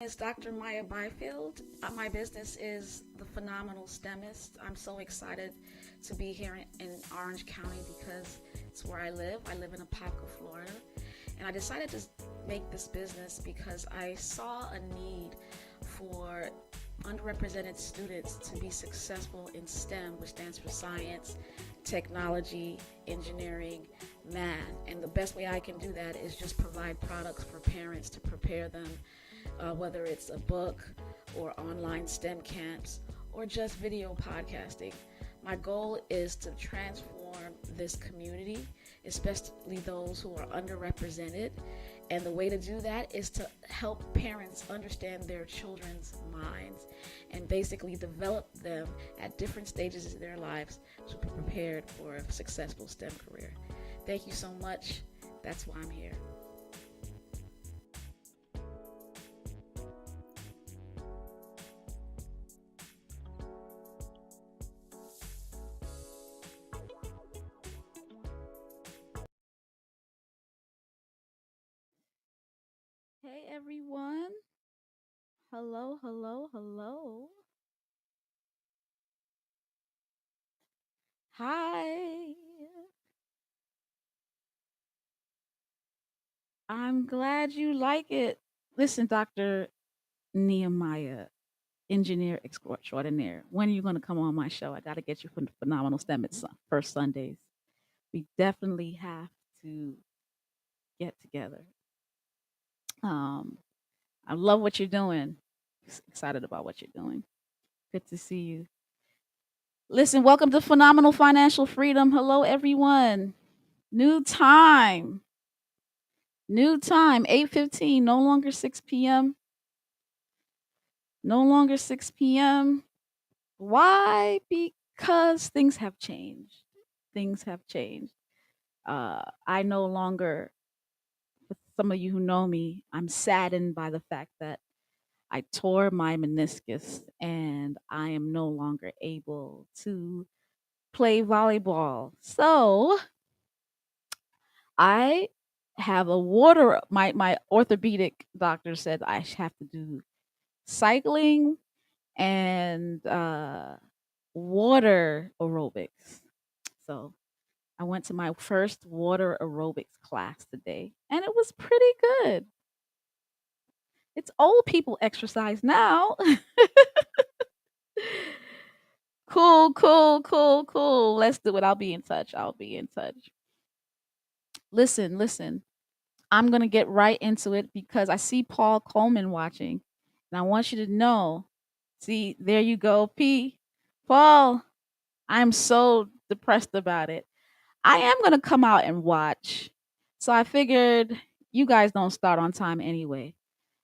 Is Dr. Maya Byfield. My business is The Phenomenal STEMist. I'm so excited to be here in Orange County because it's where I live. I live in Apopka, Florida. And I decided to make this business because I saw a need for underrepresented students to be successful in STEM, which stands for science, technology, engineering, math. And the best way I can do that is just provide products for parents to prepare them, whether it's a book or online STEM camps or just video podcasting. My goal is to transform this community, especially those who are underrepresented. And the way to do that is to help parents understand their children's minds and basically develop them at different stages of their lives to be prepared for a successful STEM career. Thank you so much. That's why I'm here. Hey everyone. Hello, hello, hello. Hi. I'm glad you like it. Listen, Dr. Nehemiah, engineer extraordinaire, when are you going to come on my show? I got to get you from the Phenomenal STEM at first Sundays. We definitely have to get together. Um, I love what you're doing. Excited about what you're doing. Good to see you. Listen, welcome to Phenomenal Financial Freedom. Hello, everyone. New time. New time, 8:15, no longer 6 p.m. No longer 6 p.m. Why? Because things have changed. Things have changed. I no longer, for some of you who know me, I'm saddened by the fact that I tore my meniscus and I am no longer able to play volleyball. So I have a water, my orthopedic doctor said I have to do cycling and water aerobics. So I went to my first water aerobics class today and it was pretty good. It's old people exercise now. Cool, cool, cool, cool. Let's do it. I'll be in touch. I'll be in touch. Listen, listen. I'm going to get right into it because I see Paul Coleman watching. And I want you to know, see, there you go, P. Paul, I'm so depressed about it. I am going to come out and watch. So I figured you guys don't start on time anyway.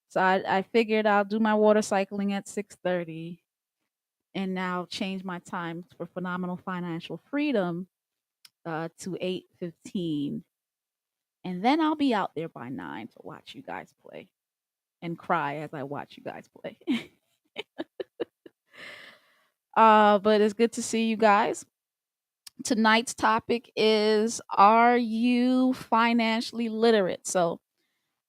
So I figured I'll do my water cycling at 6:30 and now change my time for phenomenal financial freedom to 8:15, and then I'll be out there by 9 to watch you guys play and cry as I watch you guys play. But it's good to see you guys. Tonight's topic is, are you financially literate? So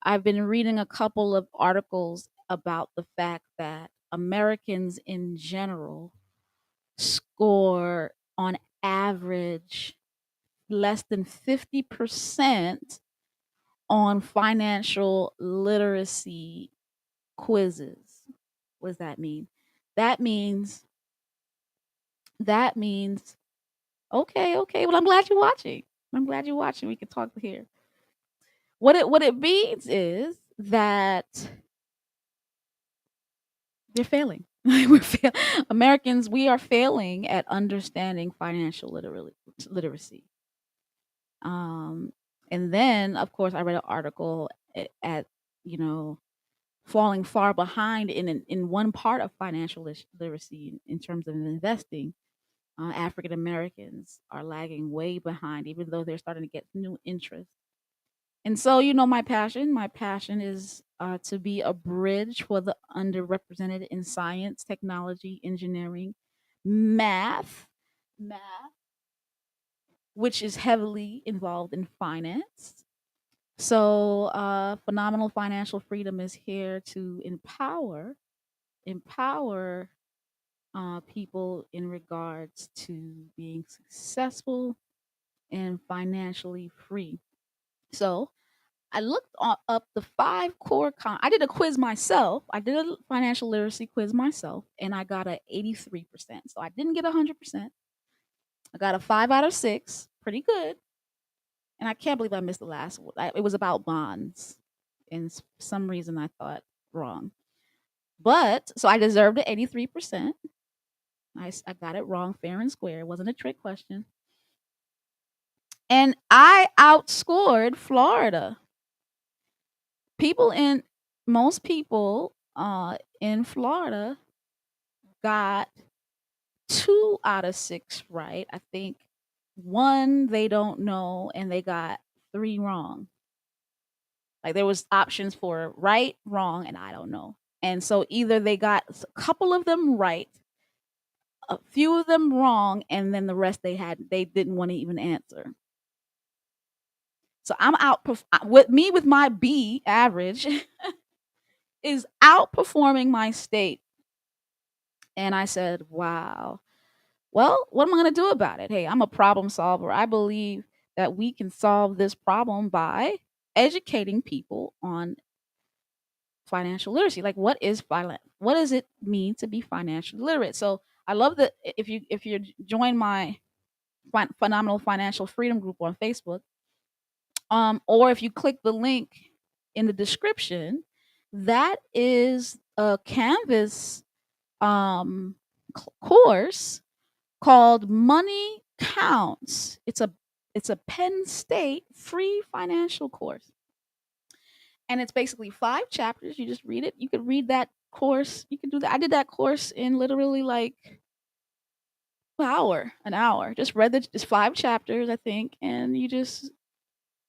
I've been reading a couple of articles about the fact that Americans in general score on average less than 50% on financial literacy quizzes. What does that mean? That means that means okay, okay. Well, I'm glad you're watching. I'm glad you're watching. We can talk here. What it means is that they're failing. Americans, we are failing at understanding financial literacy. Um, and then, of course, I read an article at you know falling far behind in one part of financial literacy in terms of investing. African Americans are lagging way behind, even though they're starting to get new interest. And so, my passion is to be a bridge for the underrepresented in science, technology, engineering, math, math, which is heavily involved in finance. So, phenomenal financial freedom is here to empower people in regards to being successful and financially free. So, I looked up the five core. I did a quiz myself. I did a financial literacy quiz myself, and I got a 83%. So I didn't get 100%. I got a 5 out of 6, pretty good. And I can't believe I missed the last one. It was about bonds, and for some reason I thought wrong. But so I deserved the 83%. I got it wrong, fair and square. It wasn't a trick question, and I outscored Florida. People in Most people in Florida got 2 out of 6 right. I think one they don't know, and they got three wrong. Like there was options for right, wrong, and I don't know. And so either they got a couple of them right, a few of them wrong, and then the rest they didn't want to even answer. So I'm out with my B average is outperforming my state. And I said, "Wow. Well, what am I going to do about it? Hey, I'm a problem solver. I believe that we can solve this problem by educating people on financial literacy. Like, what does it mean to be financially literate? So I love that if you join my phenomenal financial freedom group on Facebook, or if you click the link in the description, that is a Canvas course called Money Counts. It's a Penn State free financial course. And it's basically 5 chapters. You just read it. You could read that course. You can do that. I did that course in literally like an hour. Just read it's 5 chapters, I think, and you just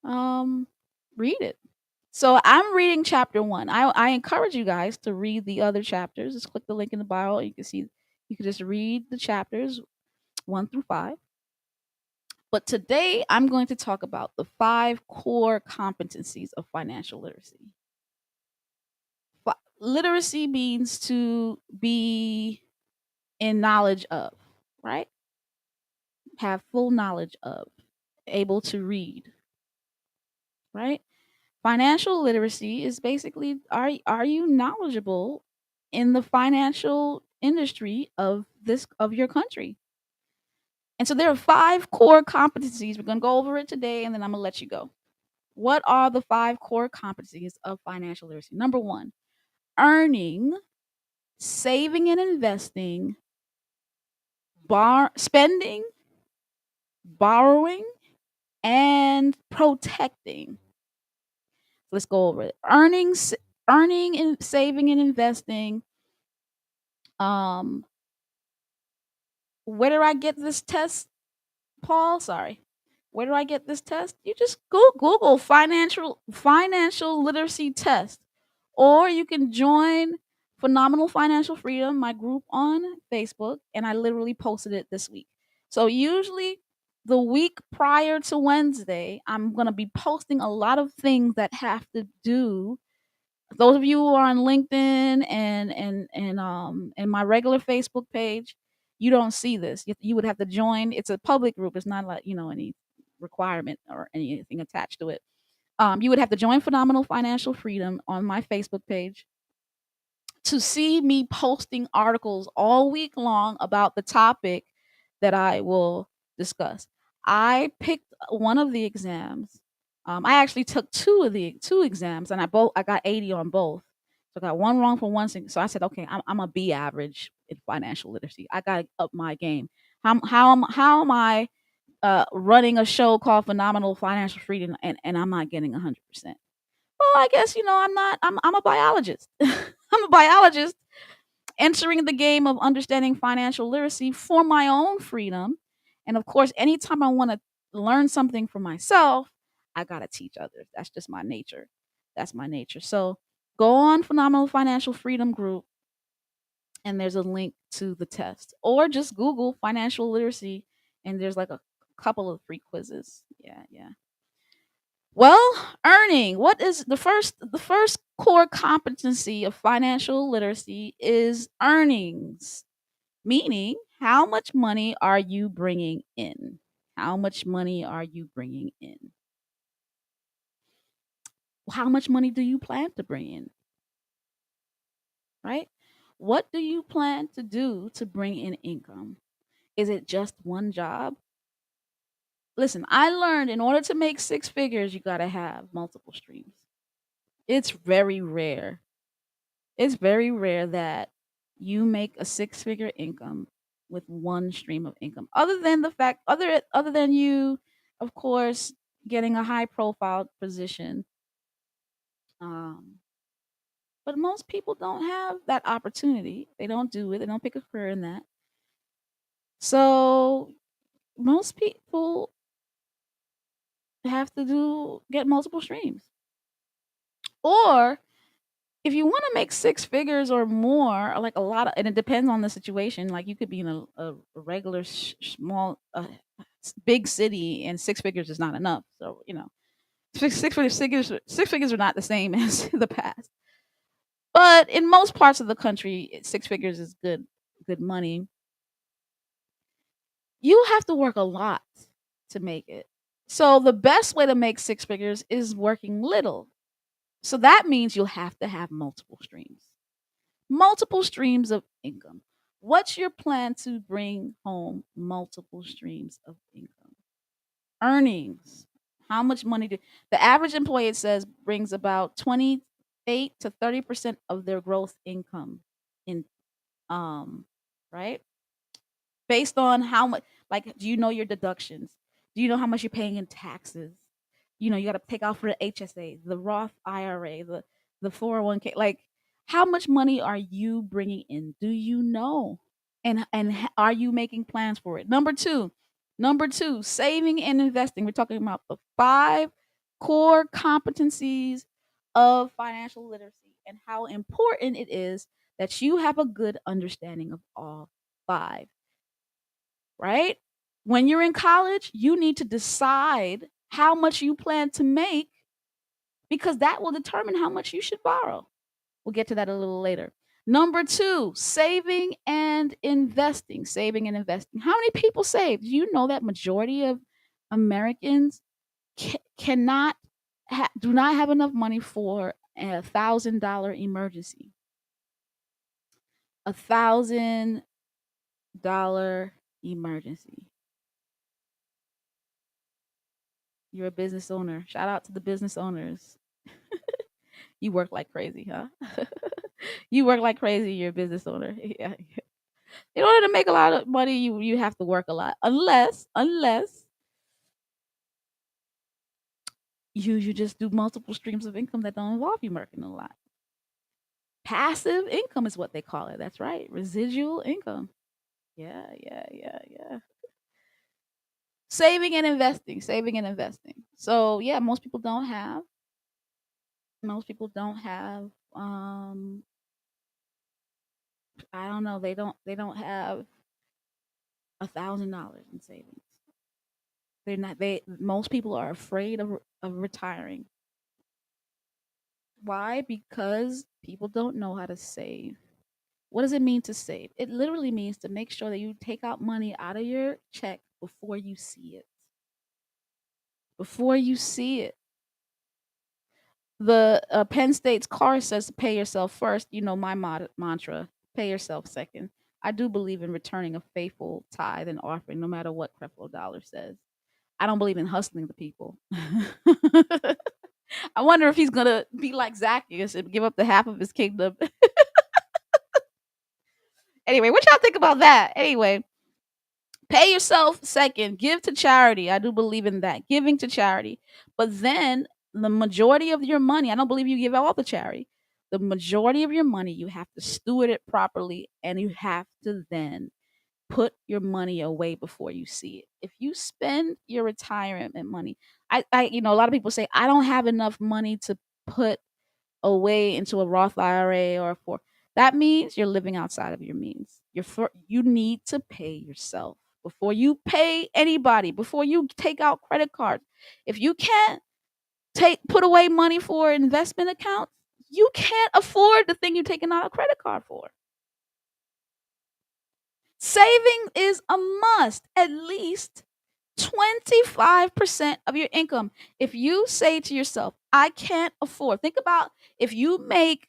read it. So I'm reading chapter one. I encourage you guys to read the other chapters. Just click the link in the bio. You can see you can just read the chapters 1 through 5. But today I'm going to talk about the 5 core competencies of financial literacy. Literacy means to be in knowledge of, right? Have full knowledge of, able to read, right? Financial literacy is basically are you knowledgeable in the financial industry of your country? And so there are 5 core competencies. We're going to go over it today, and then I'm going to let you go. What are the 5 core competencies of financial literacy? Number 1, earning, saving and investing, spending, borrowing, and protecting. Let's go over it. Earning and saving and investing. Um, where do I get this test, Paul? Sorry. Where do I get this test? You just Google financial literacy test, or you can join Phenomenal Financial Freedom, my group on Facebook, and I literally posted it this week. So usually the week prior to Wednesday, I'm gonna be posting a lot of things that have to do. Those of you who are on LinkedIn and my regular Facebook page, you don't see this. You would have to join. It's a public group. It's not like any requirement or anything attached to it. You would have to join Phenomenal Financial Freedom on my Facebook page to see me posting articles all week long about the topic that I will discuss. I picked one of the exams. I actually took two exams, and I got 80 on both. So I got one wrong for one thing. So I said, okay, I'm a B average in financial literacy. I got to up my game. How am I running a show called Phenomenal Financial Freedom, and I'm not getting 100%? Well, I guess I'm not. I'm a biologist. I'm a biologist entering the game of understanding financial literacy for my own freedom. And of course, anytime I want to learn something for myself, I got to teach others. That's just my nature. That's my nature. So go on Phenomenal Financial Freedom Group, and there's a link to the test. Or just Google financial literacy, and there's like a couple of free quizzes. Yeah, yeah. Well, earning. What is the first core competency of financial literacy is earnings, meaning how much money are you bringing in? How much money are you bringing in? How much money do you plan to bring in, right? What do you plan to do to bring in income? Is it just one job? Listen, I learned in order to make six figures, you got to have multiple streams. It's very rare. It's very rare that you make a six figure income with one stream of income. Other than the fact, other than you, of course, getting a high profile position. Um, but most people don't have that opportunity. They don't do it. They don't pick a career in that. So most people have to do get multiple streams. Or if you want to make six figures or more, or like a lot of, and it depends on the situation. Like you could be in a regular small, big city, and six figures is not enough. So six figures are not the same as the past. But in most parts of the country, six figures is good money. You have to work a lot to make it. So the best way to make six figures is working little. So that means you'll have to have multiple streams. Multiple streams of income. What's your plan to bring home multiple streams of income? Earnings. How much money do the average employee, it says, brings about 28 to 30% of their gross income in right? Based on how much, like, do you know your deductions? Do you know how much you're paying in taxes? You got to take out for the HSA, the Roth IRA, the 401k. Like, how much money are you bringing in? Do you know? And are you making plans for it? Number two, saving and investing. We're talking about the five core competencies of financial literacy and how important it is that you have a good understanding of all five, right? When you're in college, you need to decide how much you plan to make because that will determine how much you should borrow. We'll get to that a little later. Number two, saving and investing. Saving and investing. How many people save? Do you know that majority of Americans cannot do not have enough money for $1,000 emergency? $1,000 emergency. You're a business owner. Shout out to the business owners. You work like crazy, huh? You work like crazy. You're a business owner. Yeah. In order to make a lot of money, you have to work a lot. Unless you just do multiple streams of income that don't involve you working a lot. Passive income is what they call it. That's right. Residual income. Yeah, yeah, yeah, yeah. Saving and investing. Saving and investing. So yeah, most people don't have I don't know, they don't have $1,000 in savings. They're not they Most people are afraid of retiring. Why? Because people don't know how to save. What does it mean to save? It literally means to make sure that you take out money out of your check before you see it. Before you see it. The Penn State's car says pay yourself first. You know my mantra: pay yourself second. I do believe in returning a faithful tithe and offering, no matter what Creflo Dollar says. I don't believe in hustling the people. I wonder if he's gonna be like Zacchaeus and give up the half of his kingdom. Anyway, what y'all think about that? Anyway, pay yourself second. Give to charity. I do believe in that. Giving to charity. But then the majority of your money, I don't believe you give all the charity. The majority of your money, you have to steward it properly and you have to then put your money away before you see it. If you spend your retirement money, a lot of people say, I don't have enough money to put away into a Roth IRA or for that means you're living outside of your means. You need to pay yourself before you pay anybody, before you take out credit cards. If you can't put away money for investment accounts, you can't afford the thing you're taking out a credit card for. Saving is a must, at least 25% of your income. If you say to yourself, I can't afford, think about if you make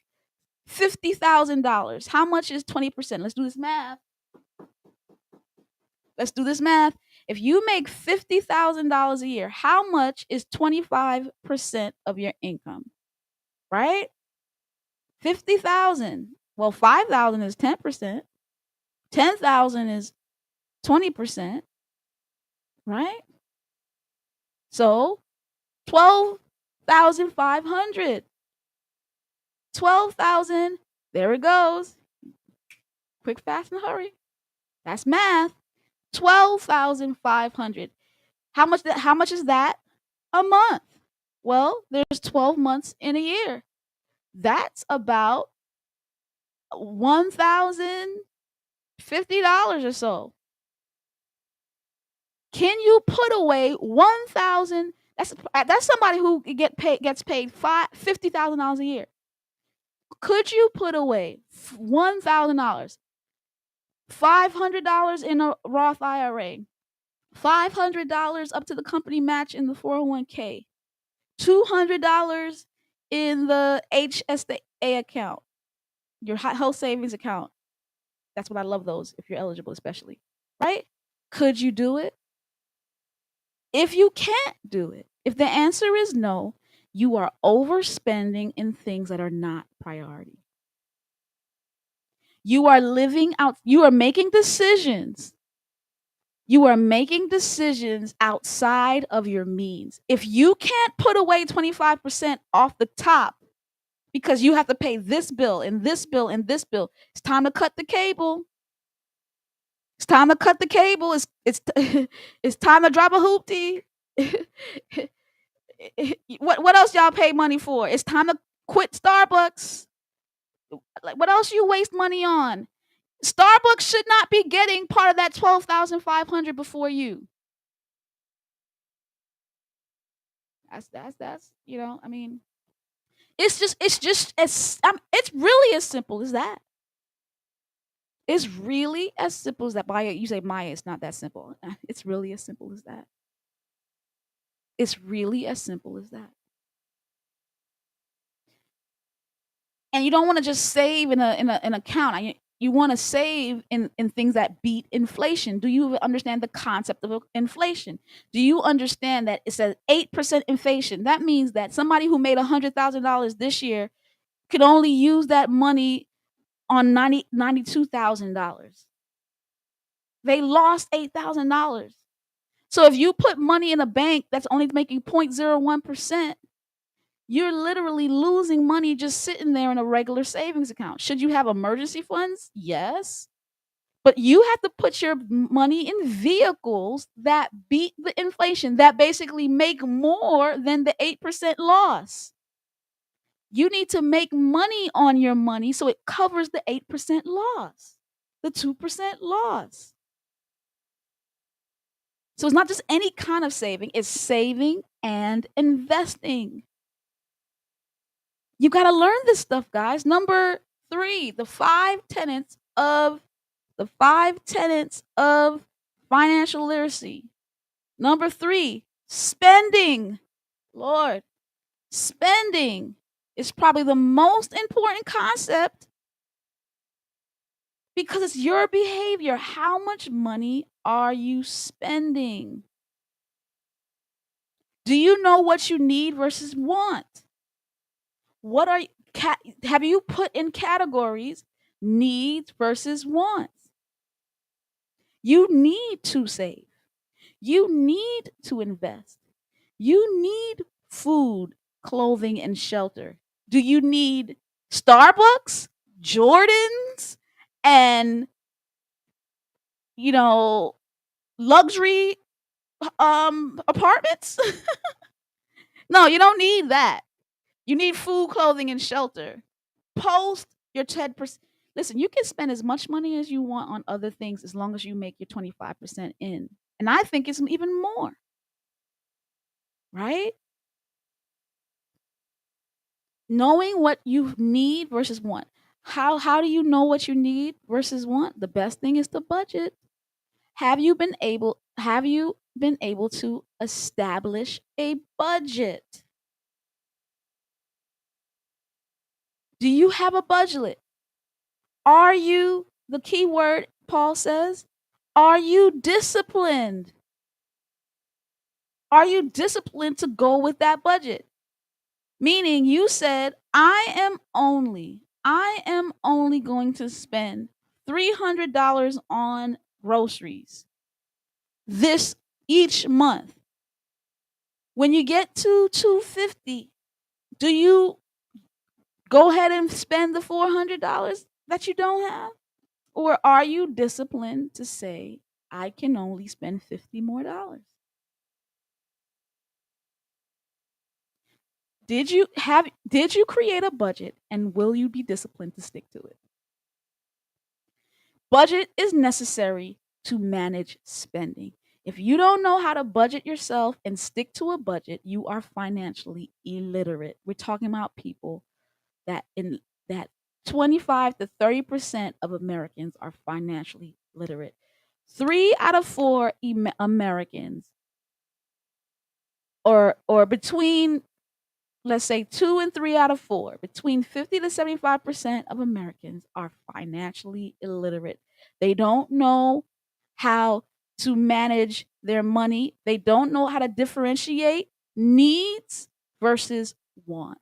$50,000, how much is 20%? Let's do this math. Let's do this math. If you make $50,000 a year, how much is 25% of your income? Right? 50,000. Well, 5,000 is 10%. 10,000 is 20%, right? So 12,500. 12,000. There it goes. Quick, fast, and hurry. That's math. 12,500. How much is that a month? Well, there's 12 months in a year. That's about $1,050 or so. Can you put away 1,000? That's somebody who gets paid $50,000 a year. Could you put away $1,000, $500 in a Roth IRA, $500 up to the company match in the 401k, $200 in the HSA account, your health savings account? That's what I love those if you're eligible, especially, right? Could you do it? If you can't do it, if the answer is no, you are overspending in things that are not priority. You are living out, you are making decisions. You are making decisions outside of your means. If you can't put away 25% off the top because you have to pay this bill and this bill and this bill, it's time to cut the cable. It's time to cut the cable. It's it's time to drop a hoopty. What else y'all pay money for? It's time to quit Starbucks. Like, what else you waste money on? Starbucks should not be getting part of that 12,500 before you. That's I mean, it's really as simple as that. It's really as simple as that. Maya, you say Maya, it's not that simple. It's really as simple as that. It's really as simple as that. And you don't want to just save in an account. You want to save in things that beat inflation. Do you understand the concept of inflation? Do you understand that it says 8% inflation? That means that somebody who made $100,000 this year could only use that money on $92,000. They lost $8,000. So if you put money in a bank that's only making 0.01%, you're literally losing money just sitting there in a regular savings account. Should you have emergency funds? Yes. But you have to put your money in vehicles that beat the inflation, that basically make more than the 8% loss. You need to make money on your money so it covers the 8% loss, the 2% loss. So it's not just any kind of saving, it's saving and investing. You got to learn this stuff, guys. Number 3, the 5 tenets of financial literacy. Number 3, spending. Lord, spending is probably the most important concept because it's your behavior. How much money are you spending? Do you know what you need versus want? What are have you put in categories needs versus wants? You need to save. You need to invest. You need food, clothing, and shelter. Do you need Starbucks, Jordans, and luxury apartments? No, you don't need that. You need food, clothing, and shelter. Post your 10%. Listen, you can spend as much money as you want on other things as long as you make your 25% in. And I think it's even more. Right? Knowing what you need versus want. How do you know what you need versus want? The best thing is to budget. Have you been able to establish a budget? Do you have a budget? Are you, the key word Paul says, are you disciplined? Are you disciplined to go with that budget? Meaning you said, I am only going to spend $300 on groceries this each month. When you get to 250, do you go ahead and spend the $400 that you don't have? Or are you disciplined to say, I can only spend 50 more dollars? Did you create a budget, and will you be disciplined to stick to it? Budget is necessary to manage spending. If you don't know how to budget yourself and stick to a budget, you are financially illiterate. We're talking about people that 25 to 30% of Americans are financially literate. 3 out of 4 Americans, or between, let's say, 2 and 3 out of 4, between 50 to 75% of Americans are financially illiterate. They don't know how to manage their money. They don't know how to differentiate needs versus wants.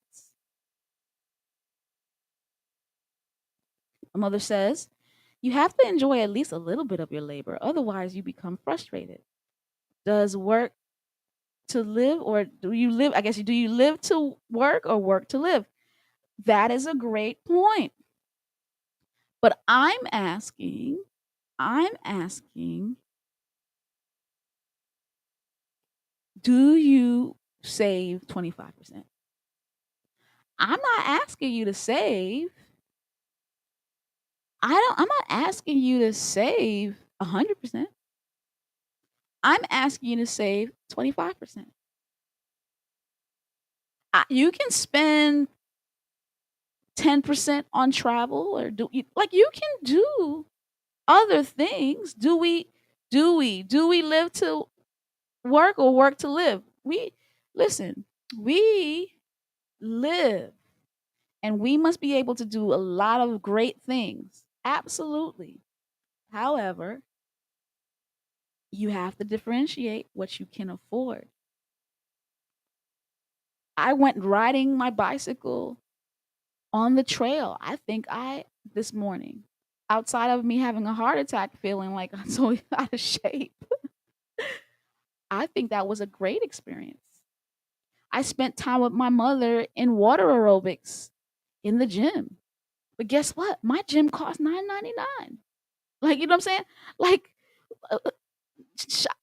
My mother says, you have to enjoy at least a little bit of your labor, otherwise, you become frustrated. Does work to live, or do you live? I guess, do you live to work or work to live? That is a great point. But I'm asking, do you save 25%? I'm not asking you to save. I'm not asking you to save 100%. I'm asking you to save 25%. You can spend 10% on travel, or you can do other things. Do we live to work or work to live? Listen, we live, and we must be able to do a lot of great things. Absolutely. However, you have to differentiate what you can afford. I went riding my bicycle on the trail. I think I this morning, outside of me having a heart attack, feeling like I'm so out of shape, I think that was a great experience. I spent time with my mother in water aerobics in the gym. But guess what? My gym cost $9.99. Like, you know what I'm saying? Like, uh, uh,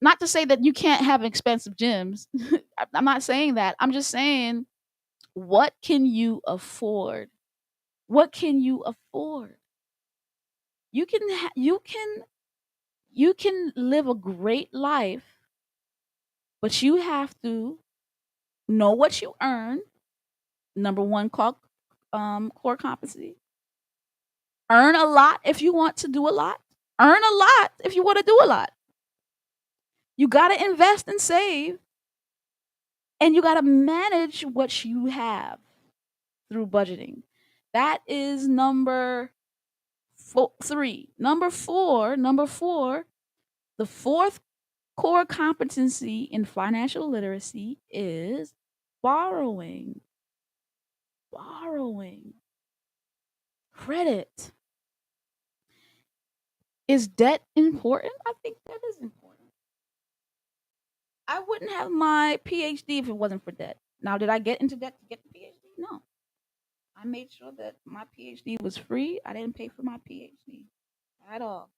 not to say that you can't have expensive gyms. I'm not saying that. I'm just saying, what can you afford? What can you afford? You can live a great life, but you have to know what you earn. Number one, called core competency. Earn a lot if you want to do a lot. Earn a lot if you want to do a lot. You got to invest and save, and you got to manage what you have through budgeting. That is three. Number four, the fourth core competency in financial literacy is borrowing. Borrowing. Credit. Is debt important? I think that is important. I wouldn't have my PhD if it wasn't for debt. Now, did I get into debt to get the PhD? No. I made sure that my PhD was free. I didn't pay for my PhD at all.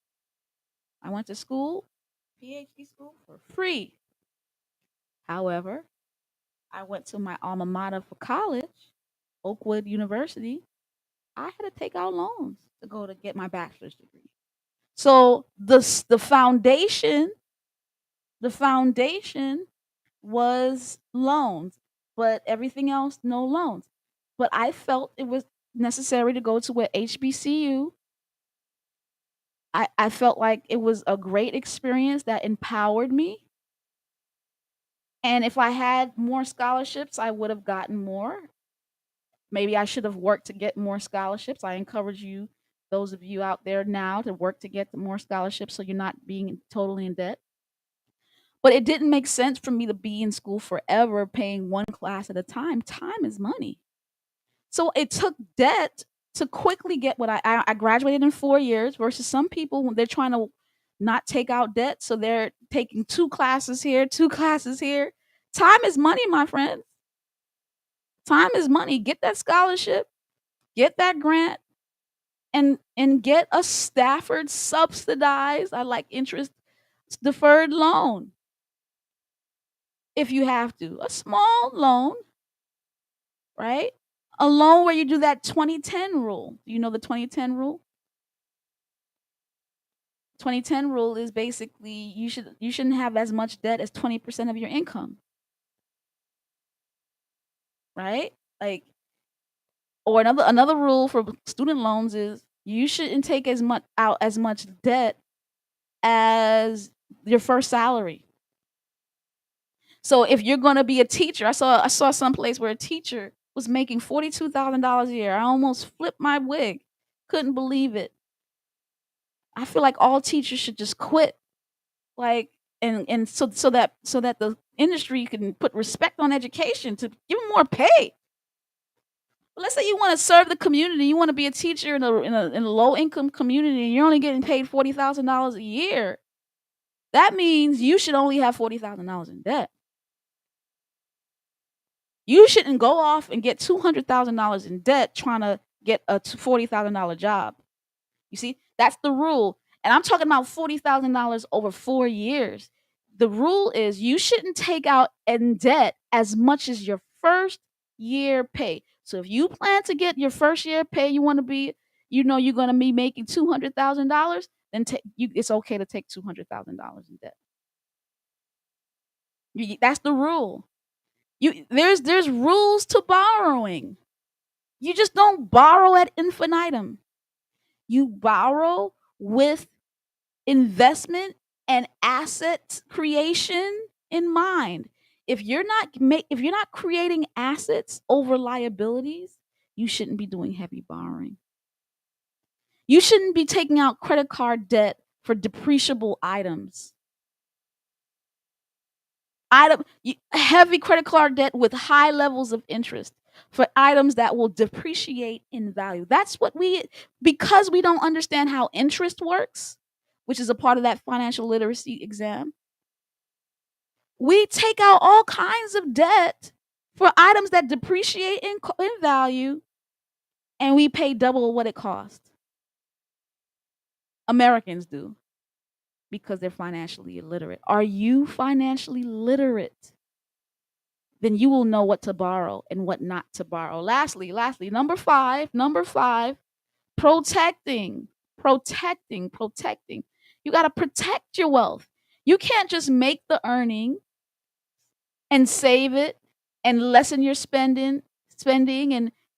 I went to school, PhD school, for free. However, I went to my alma mater for college, Oakwood University. I had to take out loans to go to get my bachelor's degree. So the foundation was loans, but everything else, no loans. but I felt it was necessary to go to a HBCU. I felt like it was a great experience that empowered me. And if I had more scholarships, I would have gotten more. Maybe I should have worked to get more scholarships. I encourage you, those of you out there now, to work to get more scholarships so you're not being totally in debt. But it didn't make sense for me to be in school forever paying one class at a time. Time is money. So it took debt to quickly get what I graduated in 4 years versus some people when they're trying to not take out debt. So they're taking two classes here, two classes here. Time is money, my friend. Time is money. Get that scholarship, get that grant, and get a Stafford subsidized, I like interest deferred loan if you have to. A small loan, right? A loan where you do that 2010 rule. Do you know the 2010 rule? 2010 rule is basically you shouldn't have as much debt as 20% of your income, right? Like, or another rule for student loans is you shouldn't take as much debt as your first salary. So if you're going to be a teacher, I saw some place where a teacher was making $42,000 a year. I almost flipped my wig. Couldn't believe it. I feel like all teachers should just quit. Like, and so that the industry can put respect on education to give them more pay. But let's say you want to serve the community, you want to be a teacher in a low income community, and you're only getting paid $40,000 a year. That means you should only have $40,000 in debt. You shouldn't go off and get $200,000 in debt trying to get a $40,000 job. You see, that's the rule. And I'm talking about $40,000 over 4 years. The rule is you shouldn't take out in debt as much as your first year pay. So if you plan to get your first year pay, you want to be, you're going to be making $200,000, then it's okay to take $200,000 in debt. That's the rule. There's rules to borrowing. You just don't borrow at infinitum. You borrow with investment and asset creation in mind. If you're not creating assets over liabilities, you shouldn't be doing heavy borrowing. You shouldn't be taking out credit card debt for depreciable items. Heavy credit card debt with high levels of interest for items that will depreciate in value. Because we don't understand how interest works, which is a part of that financial literacy exam. We take out all kinds of debt for items that depreciate in value, and we pay double what it costs. Americans do because they're financially illiterate. Are you financially literate? Then you will know what to borrow and what not to borrow. Lastly, number five, protecting, protecting. You got to protect your wealth. You can't just make the earning and save it and lessen your spending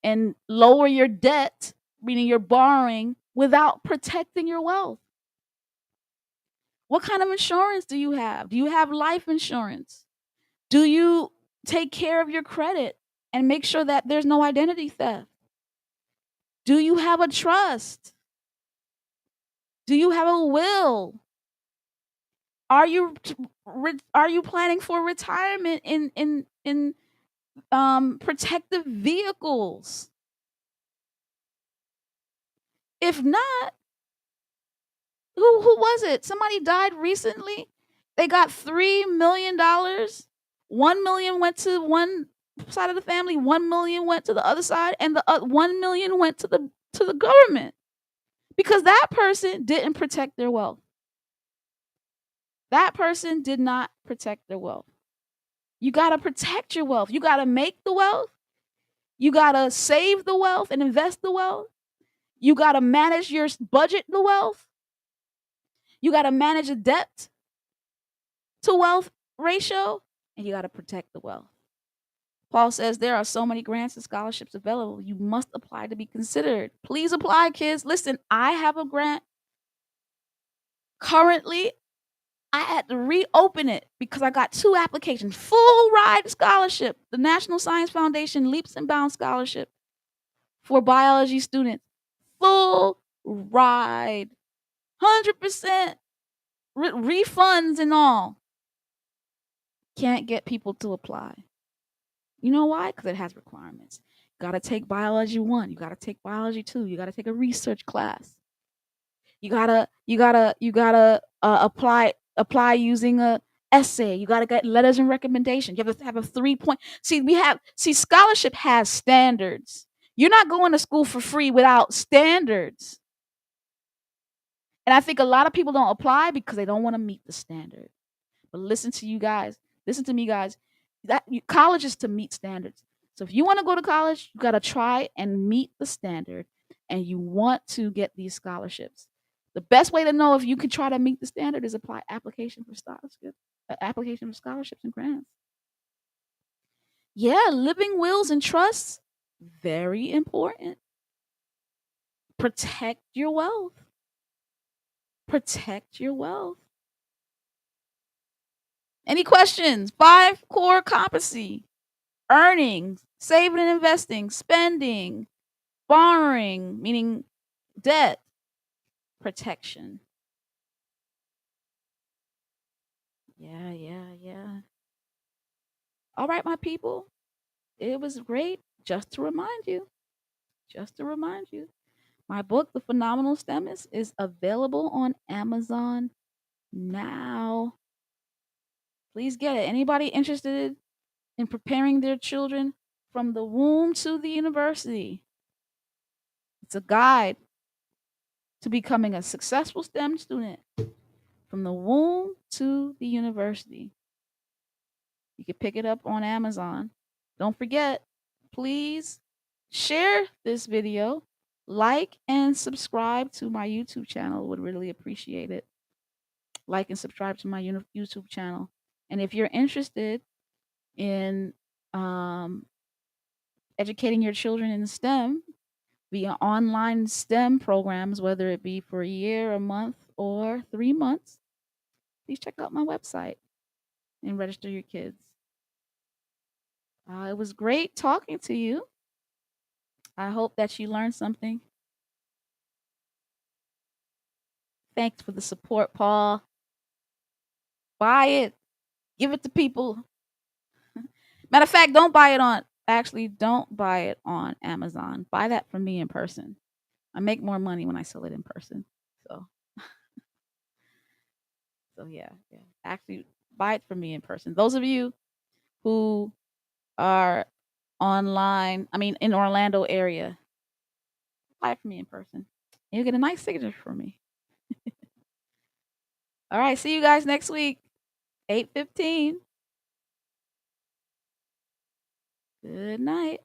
and lower your debt, meaning you're borrowing without protecting your wealth. What kind of insurance do you have? Do you have life insurance? Do you take care of your credit and make sure that there's no identity theft? Do you have a trust? Do you have a will? Are you planning for retirement in protective vehicles? If not, who was it? Somebody died recently. They got $3 million. 1 million went to one side of the family, 1 million went to the other side, and the 1 million went to the government because that person didn't protect their wealth. That person did not protect their wealth. You got to protect your wealth. You got to make the wealth. You got to save the wealth and invest the wealth. You got to manage your budget the wealth. You got to manage a debt to wealth ratio, and you got to protect the wealth. Paul says there are so many grants and scholarships available. You must apply to be considered. Please apply, kids. Listen, I have a grant. Currently, I had to reopen it because I got 2 applications. Full ride scholarship, the National Science Foundation Leaps and Bounds Scholarship for biology students. Full ride, 100% refunds and all. Can't get people to apply. You know why? Because it has requirements. Got to take biology 1. You got to take biology 2. You got to take a research class. You gotta apply using a essay. You gotta get letters and recommendations. You have to have a 3 point. Scholarship has standards. You're not going to school for free without standards. And I think a lot of people don't apply because they don't want to meet the standard. But listen to you guys. Listen to me, guys. College is to meet standards. So if you want to go to college, you got to try and meet the standard, and you want to get these scholarships. The best way to know if you can try to meet the standard is apply application for scholarships and grants. Yeah, living wills and trusts, very important. Protect your wealth. Protect your wealth. Any questions? 5 core competency: earning, saving and investing, spending, borrowing, meaning debt, protection. Yeah. All right, my people. It was great. Just to remind you, my book, The Phenomenal STEMist, is available on Amazon now. Please get it. Anybody interested in preparing their children from the womb to the university? It's a guide to becoming a successful STEM student from the womb to the university. You can pick it up on Amazon. Don't forget, please share this video, like and subscribe to my YouTube channel. Would really appreciate it. Like and subscribe to my YouTube channel. And if you're interested in educating your children in STEM via online STEM programs, whether it be for a year, a month, or 3 months, please check out my website and register your kids. It was great talking to you. I hope that you learned something. Thanks for the support, Paul. Buy it. Give it to people. Matter of fact, don't buy it on Amazon. Buy that from me in person. I make more money when I sell it in person. So yeah. Actually, buy it from me in person. Those of you who are online, in Orlando area, buy it from me in person. You'll get a nice signature from me. All right, see you guys next week, 8:15. Good night.